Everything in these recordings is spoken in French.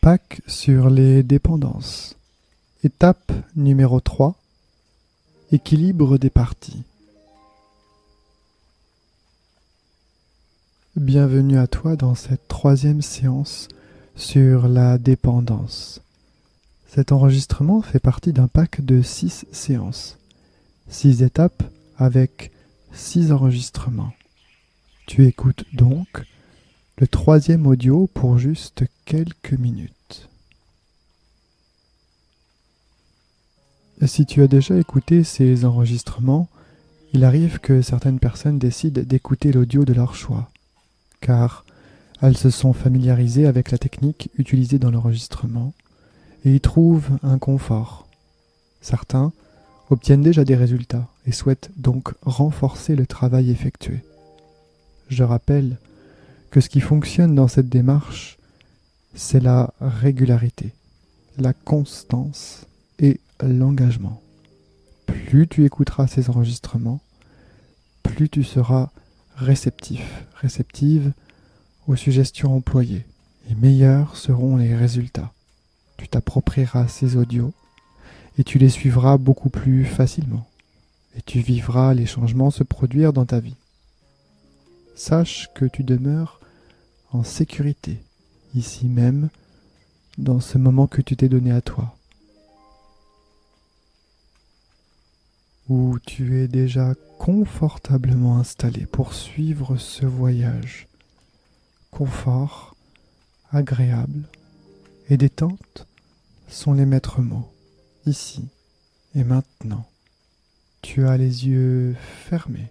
Pack sur les dépendances. Étape numéro 3. Équilibre des parties. Bienvenue à toi dans cette 3e séance sur la dépendance. Cet enregistrement fait partie d'un pack de 6 séances. 6 étapes avec 6 enregistrements. Tu écoutes donc le 3e audio pour juste quelques minutes. Si tu as déjà écouté ces enregistrements, il arrive que certaines personnes décident d'écouter l'audio de leur choix, car elles se sont familiarisées avec la technique utilisée dans l'enregistrement et y trouvent un confort. Certains obtiennent déjà des résultats et souhaitent donc renforcer le travail effectué. Je rappelle que ce qui fonctionne dans cette démarche, c'est la régularité, la constance et l'engagement. Plus tu écouteras ces enregistrements, plus tu seras réceptive aux suggestions employées, et meilleurs seront les résultats. Tu t'approprieras ces audios et tu les suivras beaucoup plus facilement, et tu vivras les changements se produire dans ta vie. Sache que tu demeures en sécurité, ici même, dans ce moment que tu t'es donné à toi, où tu es déjà confortablement installé pour suivre ce voyage. Confort, agréable et détente sont les maîtres mots, ici et maintenant. Tu as les yeux fermés.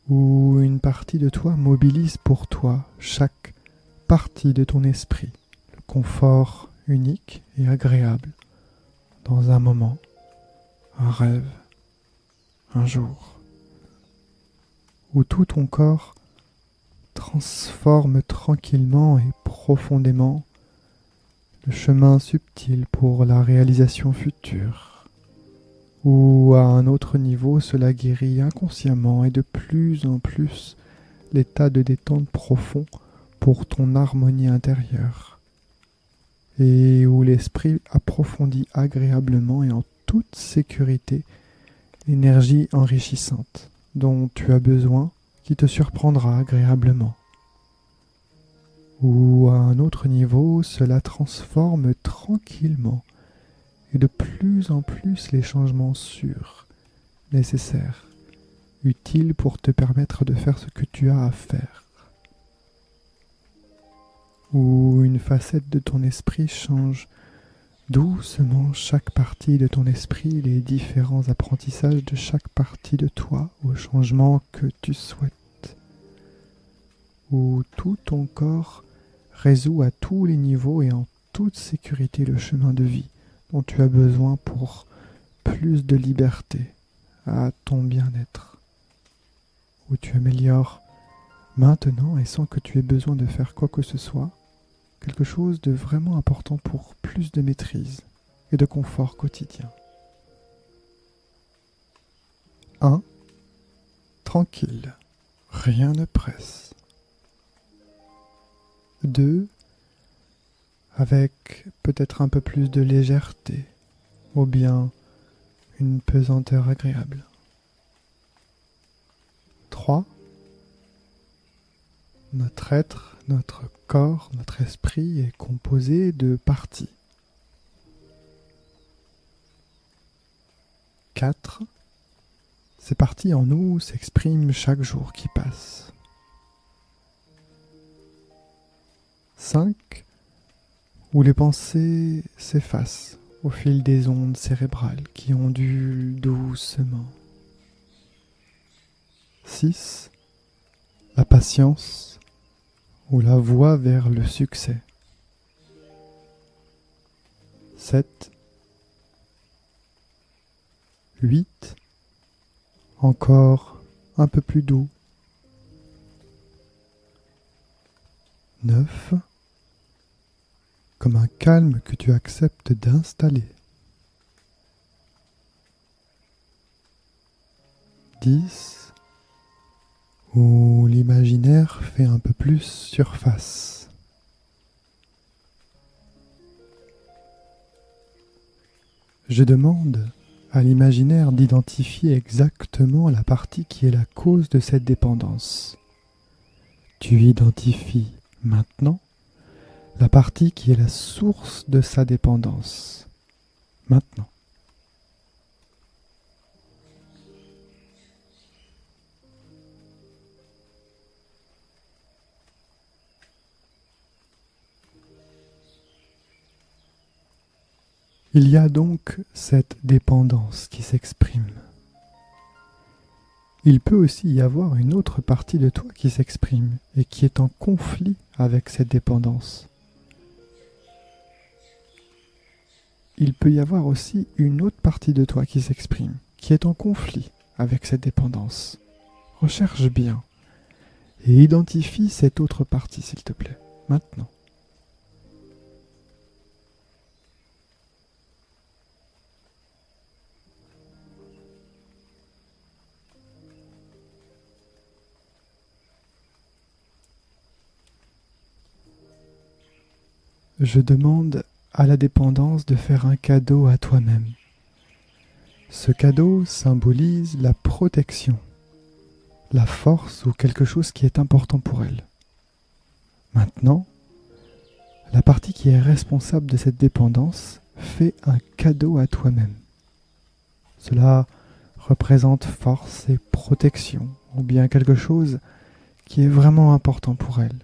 Où une partie de toi mobilise pour toi chaque partie de ton esprit, le confort unique et agréable dans un moment, un rêve, un jour, où tout ton corps transforme tranquillement et profondément le chemin subtil pour la réalisation future, où à un autre niveau cela guérit inconsciemment et de plus en plus l'état de détente profond pour ton harmonie intérieure, et où l'esprit approfondit agréablement et en toute sécurité l'énergie enrichissante dont tu as besoin qui te surprendra agréablement. Ou à un autre niveau, cela transforme tranquillement et de plus en plus les changements sûrs, nécessaires, utiles pour te permettre de faire ce que tu as à faire. Où une facette de ton esprit change doucement chaque partie de ton esprit, les différents apprentissages de chaque partie de toi au changement que tu souhaites. Où tout ton corps résout à tous les niveaux et en toute sécurité le chemin de vie dont tu as besoin pour plus de liberté à ton bien-être. Où tu améliores maintenant et sans que tu aies besoin de faire quoi que ce soit, quelque chose de vraiment important pour plus de maîtrise et de confort quotidien. 1. Tranquille, rien ne presse. 2. Avec peut-être un peu plus de légèreté, ou bien une pesanteur agréable. 3. Notre être, notre corps, notre esprit est composé de parties. 4. Ces parties en nous s'expriment chaque jour qui passe. 5. Où les pensées s'effacent au fil des ondes cérébrales qui ondulent doucement. 6. La patience ou la voie vers le succès. 7. 8. Encore un peu plus doux. 9. Comme un calme que tu acceptes d'installer. 10. Où l'imaginaire fait un peu plus surface. Je demande à l'imaginaire d'identifier exactement la partie qui est la cause de cette dépendance. Tu identifies maintenant la partie qui est la source de sa dépendance. Maintenant. Il y a donc cette dépendance qui s'exprime. Il peut aussi y avoir une autre partie de toi qui s'exprime et qui est en conflit avec cette dépendance. Il peut y avoir aussi une autre partie de toi qui s'exprime, qui est en conflit avec cette dépendance. Recherche bien et identifie cette autre partie, s'il te plaît, maintenant. Je demande à la dépendance de faire un cadeau à toi-même. Ce cadeau symbolise la protection, la force ou quelque chose qui est important pour elle. Maintenant, la partie qui est responsable de cette dépendance fait un cadeau à toi-même. Cela représente force et protection, ou bien quelque chose qui est vraiment important pour elle.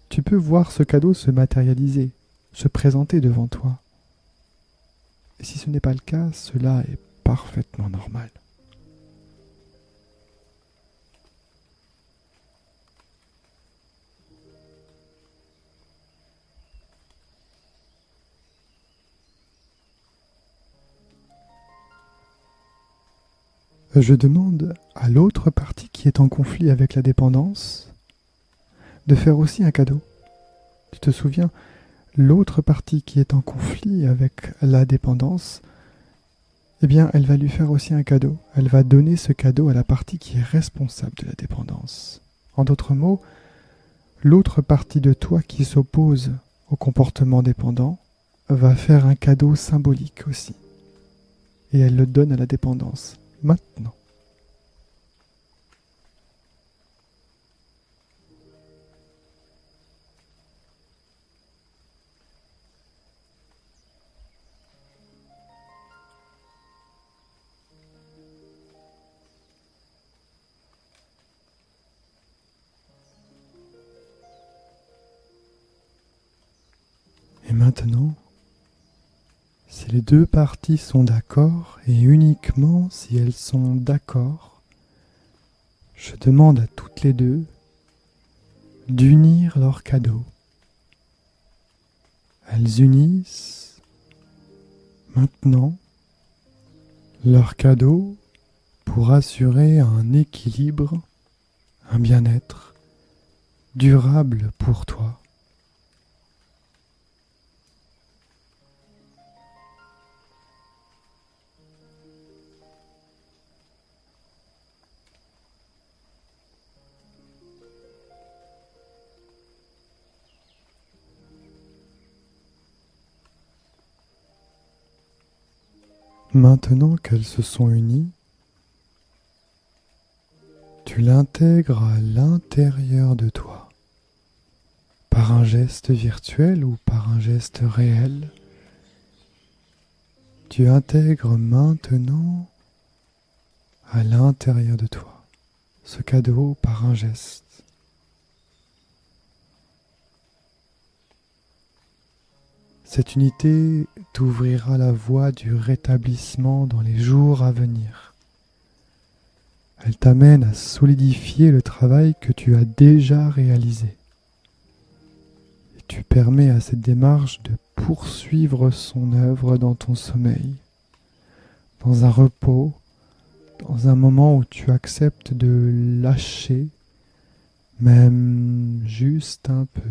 Tu peux voir ce cadeau se matérialiser, se présenter devant toi. Et si ce n'est pas le cas, cela est parfaitement normal. Je demande à l'autre partie qui est en conflit avec la dépendance de faire aussi un cadeau. Tu te souviens, l'autre partie qui est en conflit avec la dépendance, eh bien, elle va lui faire aussi un cadeau. Elle va donner ce cadeau à la partie qui est responsable de la dépendance. En d'autres mots, l'autre partie de toi qui s'oppose au comportement dépendant va faire un cadeau symbolique aussi. Et elle le donne à la dépendance, maintenant. Et maintenant, si les deux parties sont d'accord, et uniquement si elles sont d'accord, je demande à toutes les deux d'unir leurs cadeaux. Elles unissent maintenant leurs cadeaux pour assurer un équilibre, un bien-être durable pour toi. Maintenant qu'elles se sont unies, tu l'intègres à l'intérieur de toi, par un geste virtuel ou par un geste réel. Tu intègres maintenant à l'intérieur de toi ce cadeau par un geste. Cette unité t'ouvrira la voie du rétablissement dans les jours à venir. Elle t'amène à solidifier le travail que tu as déjà réalisé. Et tu permets à cette démarche de poursuivre son œuvre dans ton sommeil, dans un repos, dans un moment où tu acceptes de lâcher, même juste un peu.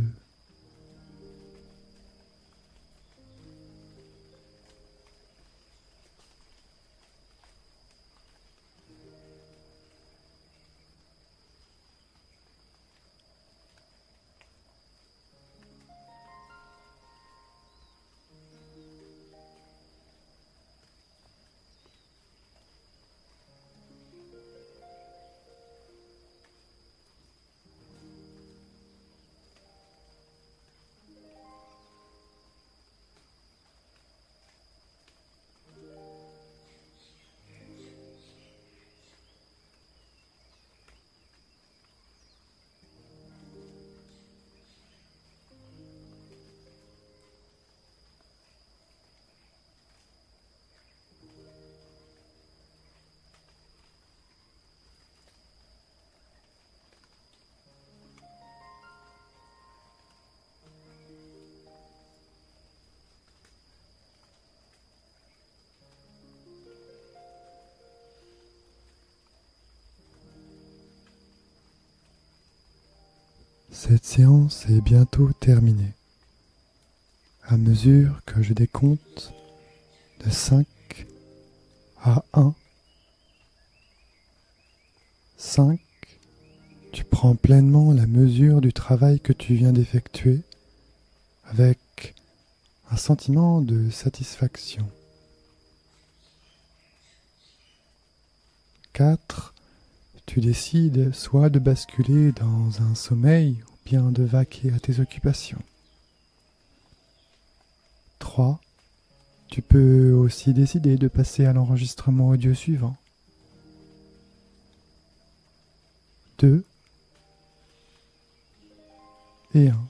Cette séance est bientôt terminée. À mesure que je décompte de 5 à 1, 5, tu prends pleinement la mesure du travail que tu viens d'effectuer avec un sentiment de satisfaction. 4, tu décides soit de basculer dans un sommeil ou bien de vaquer à tes occupations. 3, tu peux aussi décider de passer à l'enregistrement audio suivant. 2 et 1.